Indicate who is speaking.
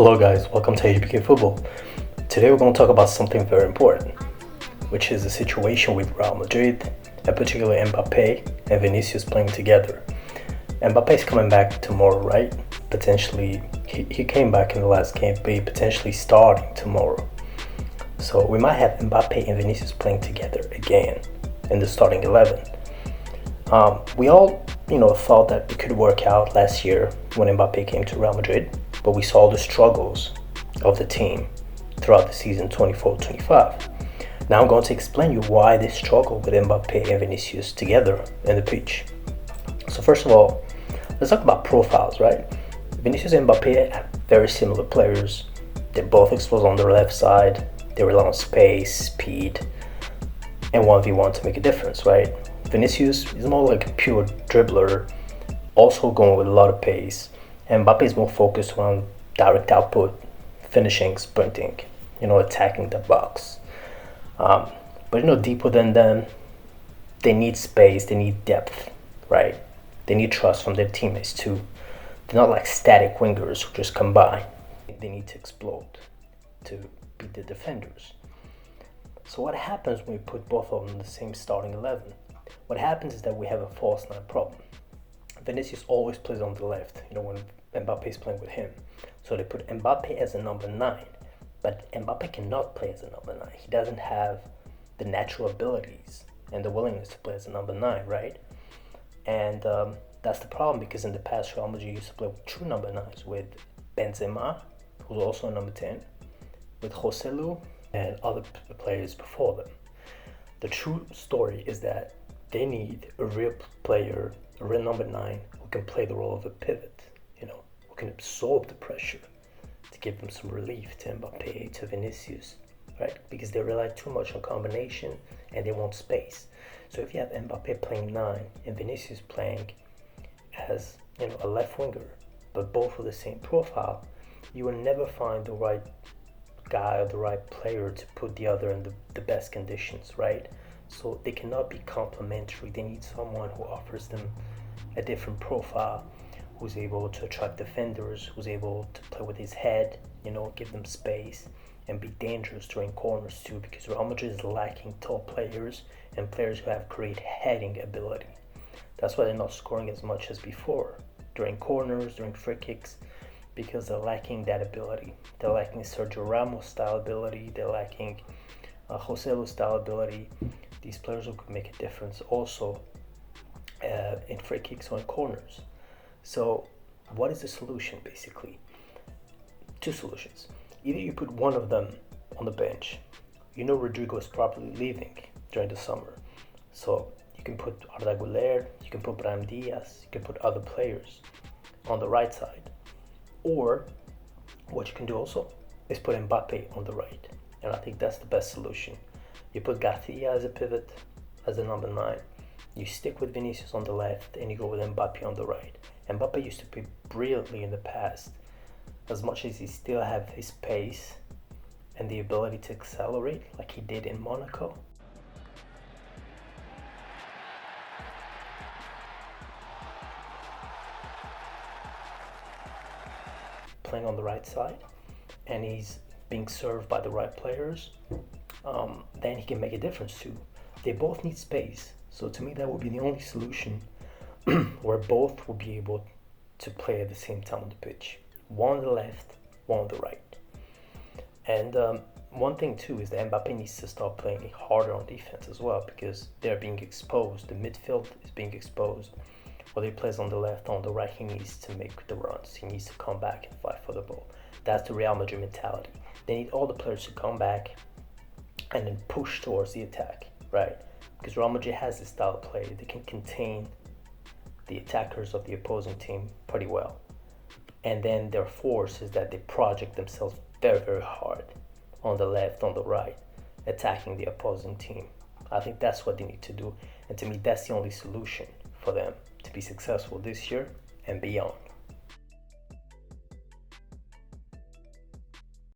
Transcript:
Speaker 1: Hello guys, welcome to HBK Football. Today we're going to talk about something very important, which is the situation with Real Madrid, and particularly Mbappé and Vinicius playing together. Mbappé is coming back tomorrow, right? Potentially, he came back in the last game, but he potentially starting tomorrow. So we might have Mbappé and Vinicius playing together again in the starting 11. We all, thought that it could work out last year when Mbappé came to Real Madrid, but we saw the struggles of the team throughout the season 24-25. Now I'm going to explain you why they struggle with Mbappé and Vinicius together in the pitch. So first of all, let's talk about profiles, right? Vinicius and Mbappé are very similar players. They're both explosive on their left side. They rely on space, speed, and 1v1 to make a difference, right? Vinicius is more like a pure dribbler, also going with a lot of pace. And Mbappé is more focused on direct output, finishing, sprinting, attacking the box. But deeper than them, they need space, they need depth, right? They need trust from their teammates too. They're not like static wingers who just come by. They need to explode to beat the defenders. So what happens when we put both of them in the same starting 11? What happens is that we have a false nine problem. Vinicius always plays on the left, when Mbappé is playing with him. So they put Mbappé as a number 9, but Mbappé cannot play as a number 9. He doesn't have the natural abilities and the willingness to play as a number 9, right? And that's the problem, because in the past, Real Madrid used to play with true number 9s, with Benzema, who's also a number 10, with Joselu, and other players before them. The true story is that they need a real player, a real number 9, who can play the role of a pivot, who can absorb the pressure to give them some relief to Mbappé, to Vinicius, right? Because they rely too much on combination and they want space. So if you have Mbappé playing 9 and Vinicius playing as, a left winger, but both with the same profile, you will never find the right guy or the right player to put the other in the best conditions, right? So they cannot be complementary. They need someone who offers them a different profile, who's able to attract defenders, who's able to play with his head, give them space and be dangerous during corners too, because Real Madrid is lacking tall players and players who have great heading ability. That's why they're not scoring as much as before during corners, during free kicks, because they're lacking that ability. They're lacking Sergio Ramos style ability. They're lacking Joselu style ability. These players who could make a difference also in free kicks or in corners. So what is the solution, basically? Two solutions. Either you put one of them on the bench. Rodrigo is probably leaving during the summer. So you can put Arda Güler, you can put Brahim Diaz, you can put other players on the right side. Or what you can do also is put Mbappé on the right. And I think that's the best solution. You put Garcia as a pivot, as a number 9. You stick with Vinicius on the left and you go with Mbappé on the right. Mbappé used to play brilliantly in the past. As much as he still have his pace and the ability to accelerate like he did in Monaco, playing on the right side, and he's being served by the right players, then he can make a difference too. They both need space. So to me, that would be the only solution where both will be able to play at the same time on the pitch. One on the left, one on the right. And one thing too is that Mbappé needs to start playing harder on defense as well, because they're being exposed. The midfield is being exposed. Whether he plays on the left or on the right, he needs to make the runs. He needs to come back and fight for the ball. That's the Real Madrid mentality. They need all the players to come back and then push towards the attack, right? Because Real Madrid has this style of play. They can contain the attackers of the opposing team pretty well. And then their force is that they project themselves very, very hard on the left, on the right, attacking the opposing team. I think that's what they need to do. And to me, that's the only solution for them to be successful this year and beyond.